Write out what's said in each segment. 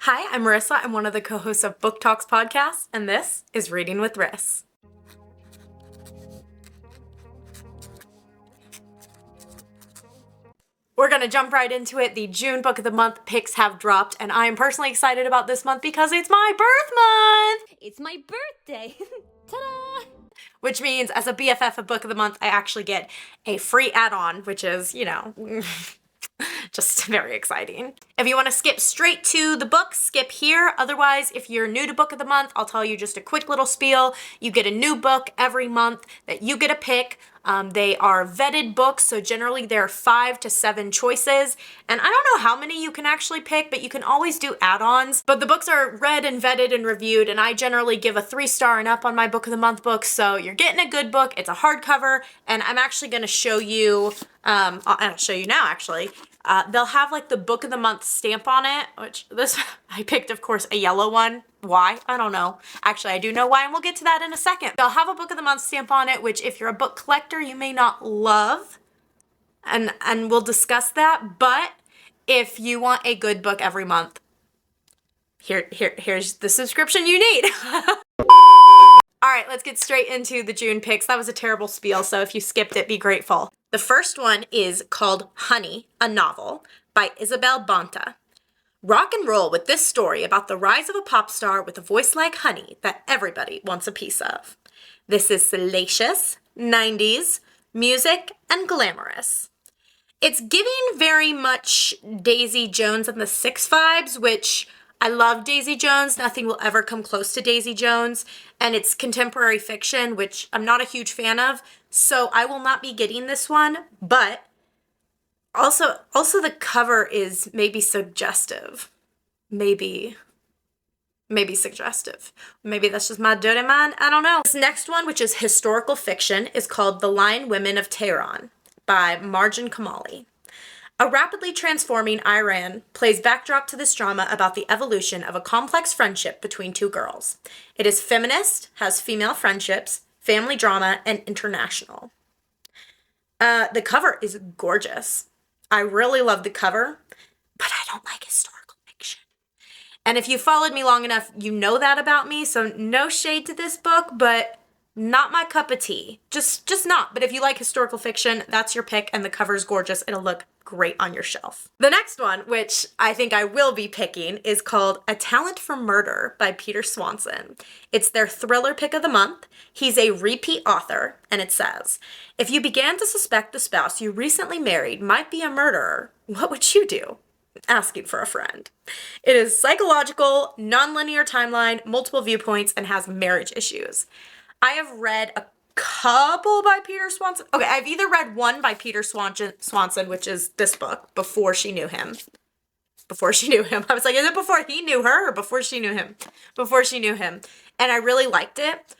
Hi, I'm Marissa. I'm one of the co-hosts of Booktalks podcast, and this is Reading with Riss. We're going to jump right into it. The June Book of the Month picks have dropped, and I am personally excited about this month because it's my birth month! It's my birthday! Ta-da! Which means, as a BFF of Book of the Month, I actually get a free add-on, which is, you know, just very exciting. If you want to skip straight to the book, skip here. Otherwise, if you're new to Book of the Month, I'll tell you just a quick little spiel. You get a new book every month that you get to pick. They are vetted books, so generally there are 5 to 7 choices. And I don't know how many you can actually pick, but you can always do add-ons. But the books are read and vetted and reviewed, and I generally give a 3-star and up on my Book of the Month books, so you're getting a good book. It's a hardcover, and I'm actually going to show you, I'll show you now actually. They'll have like the Book of the Month stamp on it, which this, I picked, of course, a yellow one. Why? I don't know. Actually, I do know why, and we'll get to that in a second. They'll have a Book of the Month stamp on it, which if you're a book collector, you may not love, and we'll discuss that. But if you want a good book every month, here's the subscription you need. All right, let's get straight into the June picks. That was a terrible spiel, so if you skipped it, be grateful. The first one is called Honey, a Novel by Isabel Banta. Rock and roll with this story about the rise of a pop star with a voice like honey that everybody wants a piece of. This is salacious, 90s, music, and glamorous. It's giving very much Daisy Jones and the Six vibes, which I love Daisy Jones. Nothing will ever come close to Daisy Jones. And it's contemporary fiction, which I'm not a huge fan of. So I will not be getting this one. But also the cover is maybe suggestive. Maybe suggestive. Maybe that's just my dirty mind. I don't know. This next one, which is historical fiction, is called The Lion Women of Tehran by Marjan Kamali. A rapidly transforming Iran plays backdrop to this drama about the evolution of a complex friendship between two girls. It is feminist, has female friendships, family drama, and international. The cover is gorgeous. I really love the cover, but I don't like historical fiction. And if you followed me long enough, you know that about me, so no shade to this book, but not my cup of tea. Just not. But if you like historical fiction, that's your pick, and the cover's gorgeous. It'll look great on your shelf. The next one, which I think I will be picking, is called A Talent for Murder by Peter Swanson. It's their thriller pick of the month. He's a repeat author, and it says, if you began to suspect the spouse you recently married might be a murderer, what would you do? Asking for a friend. It is psychological, non-linear timeline, multiple viewpoints, and has marriage issues. I have read a couple by Peter Swanson. Okay, I've either read one by Peter Swanson, which is this book, Before She Knew Him. Before She Knew Him. I was like, is it before he knew her or before she knew him? Before She Knew Him. And I really liked it.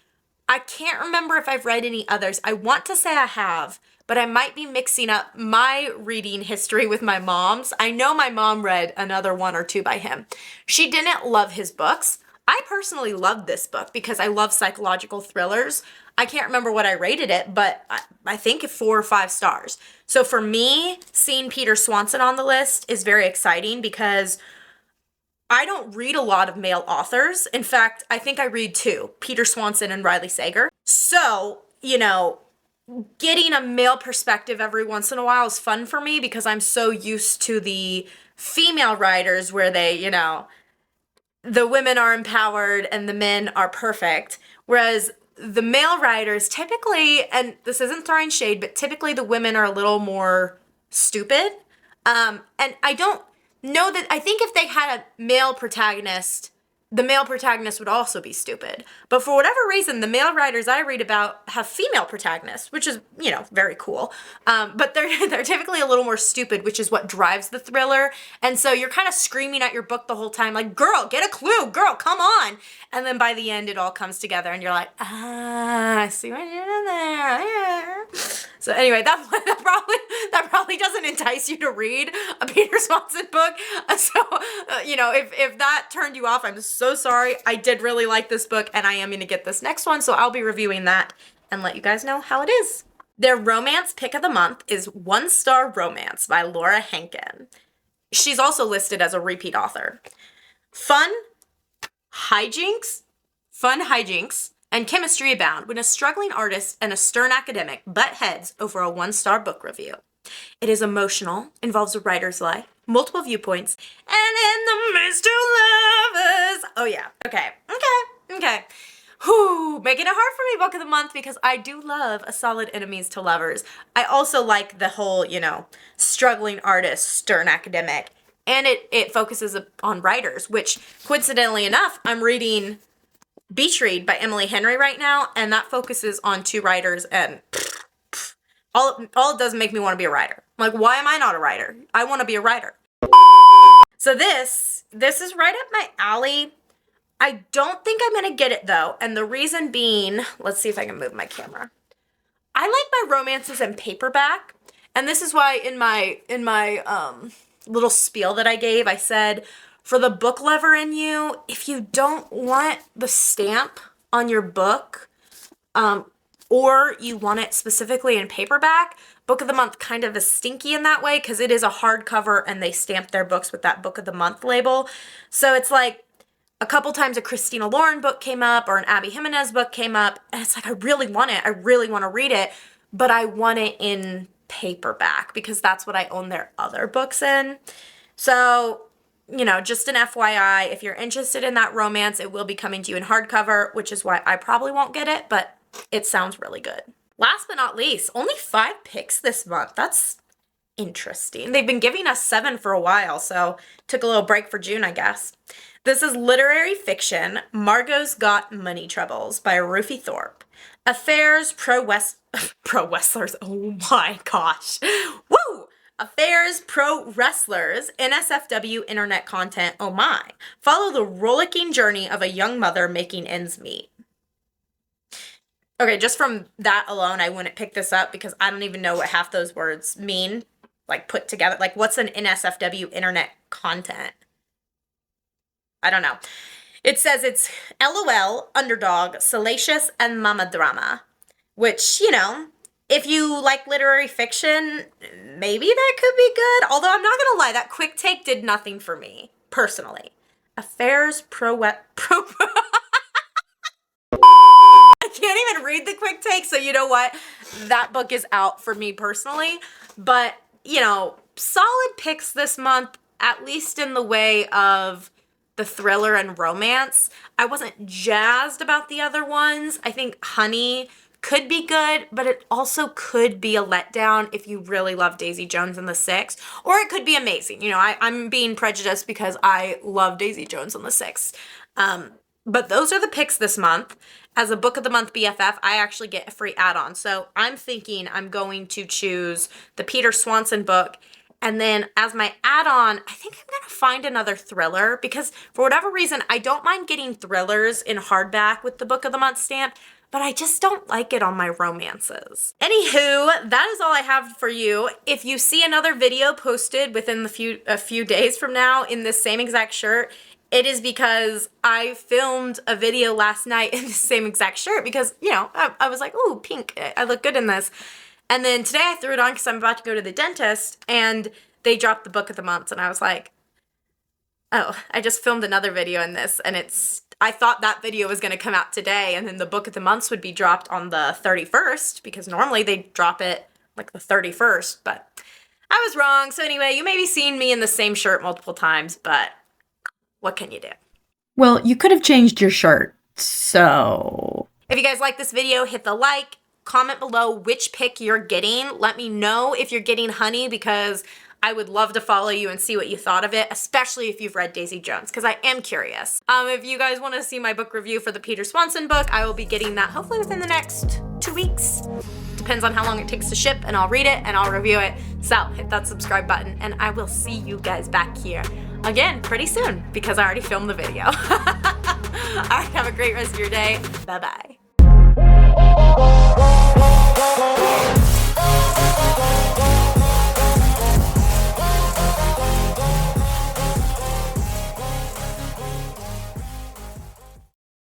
I can't remember if I've read any others. I want to say I have, but I might be mixing up my reading history with my mom's. I know my mom read another 1 or 2 by him. She didn't love his books. I personally loved this book because I love psychological thrillers. I can't remember what I rated it, but I think 4 or 5 stars. So for me, seeing Peter Swanson on the list is very exciting because I don't read a lot of male authors. In fact, I think I read 2, Peter Swanson and Riley Sager. So, you know, getting a male perspective every once in a while is fun for me because I'm so used to the female writers where they, you know, the women are empowered and the men are perfect. Whereas the male writers typically, and this isn't throwing shade, but typically the women are a little more stupid. And I don't know that, I think if they had a male protagonist, the male protagonist would also be stupid. But for whatever reason, the male writers I read about have female protagonists, which is, you know, very cool. But they're typically a little more stupid, which is what drives the thriller. And so you're kind of screaming at your book the whole time, like, girl, get a clue, girl, come on. And then by the end, it all comes together and you're like, I see what you did there. Yeah. So anyway, that probably doesn't entice you to read a Peter Swanson book. So, you know, if that turned you off, I'm so sorry. I did really like this book and I am going to get this next one. So I'll be reviewing that and let you guys know how it is. Their romance pick of the month is 1 Star Romance by Lauran Hankin. She's also listed as a repeat author. Fun hijinks, and chemistry abound when a struggling artist and a stern academic butt heads over a 1-star book review. It is emotional, involves a writer's life, multiple viewpoints, and in the midst of lovers. Oh yeah, okay. Whew, making it hard for me book of the month because I do love a solid enemies to lovers. I also like the whole, struggling artist, stern academic, and it focuses on writers, which coincidentally enough, I'm reading Beach Read by Emily Henry right now, and that focuses on 2 writers, and all it does make me want to be a writer. Like, why am I not a writer? I want to be a writer. So this is right up my alley. I don't think I'm going to get it though, and the reason being, let's see if I can move my camera. I like my romances in paperback, and this is why in my little spiel that I gave, I said, for the book lover in you, if you don't want the stamp on your book, or you want it specifically in paperback, Book of the Month kind of is stinky in that way because it is a hardcover and they stamp their books with that Book of the Month label. So it's like a couple times a Christina Lauran book came up or an Abby Jimenez book came up, and it's like, I really want it. I really want to read it, but I want it in paperback because that's what I own their other books in. So, just an FYI, if you're interested in that romance, it will be coming to you in hardcover, which is why I probably won't get it, but it sounds really good. Last but not least, only 5 picks this month. That's interesting. They've been giving us 7 for a while, so took a little break for June, I guess. This is literary fiction, Margo's Got Money Troubles by Rufi Thorpe. Affairs pro wrestlers, oh my gosh. Woo! Affairs pro wrestlers, NSFW internet content, oh my. Follow the rollicking journey of a young mother making ends meet. Okay, just from that alone, I wouldn't pick this up because I don't even know what half those words mean, like put together. Like, what's an NSFW internet content? I don't know. It says it's LOL, underdog, salacious, and mama drama, which, if you like literary fiction, maybe that could be good. Although I'm not going to lie, that quick take did nothing for me, personally. Affairs I can't even read the quick take, so you know what? That book is out for me personally. But, solid picks this month, at least in the way of the thriller and romance. I wasn't jazzed about the other ones. I think Honey could be good, but it also could be a letdown if you really love Daisy Jones and the Six, or it could be amazing. I'm being prejudiced because I love Daisy Jones and the Six. But those are the picks this month. As a Book of the Month BFF, I actually get a free add-on. So I'm thinking I'm going to choose the Peter Swanson book. And then as my add-on, I think I'm going to find another thriller because for whatever reason, I don't mind getting thrillers in hardback with the Book of the Month stamp, but I just don't like it on my romances. Anywho, that is all I have for you. If you see another video posted within a few days from now in this same exact shirt, it is because I filmed a video last night in the same exact shirt because, I was like, ooh, pink, I look good in this. And then today I threw it on because I'm about to go to the dentist, and they dropped the Book of the Month, and I was like, oh, I just filmed another video in this, and I thought that video was going to come out today, and then the Book of the Months would be dropped on the 31st, because normally they drop it like the 31st, but I was wrong. So anyway, you may be seeing me in the same shirt multiple times, but what can you do? Well, you could have changed your shirt, so... If you guys like this video, hit the like. Comment below which pick you're getting. Let me know if you're getting Honey because I would love to follow you and see what you thought of it, especially if you've read Daisy Jones, because I am curious. If you guys want to see my book review for the Peter Swanson book, I will be getting that hopefully within the next 2 weeks. Depends on how long it takes to ship, and I'll read it and I'll review it. So hit that subscribe button, and I will see you guys back here again pretty soon because I already filmed the video. All right, have a great rest of your day. Bye-bye.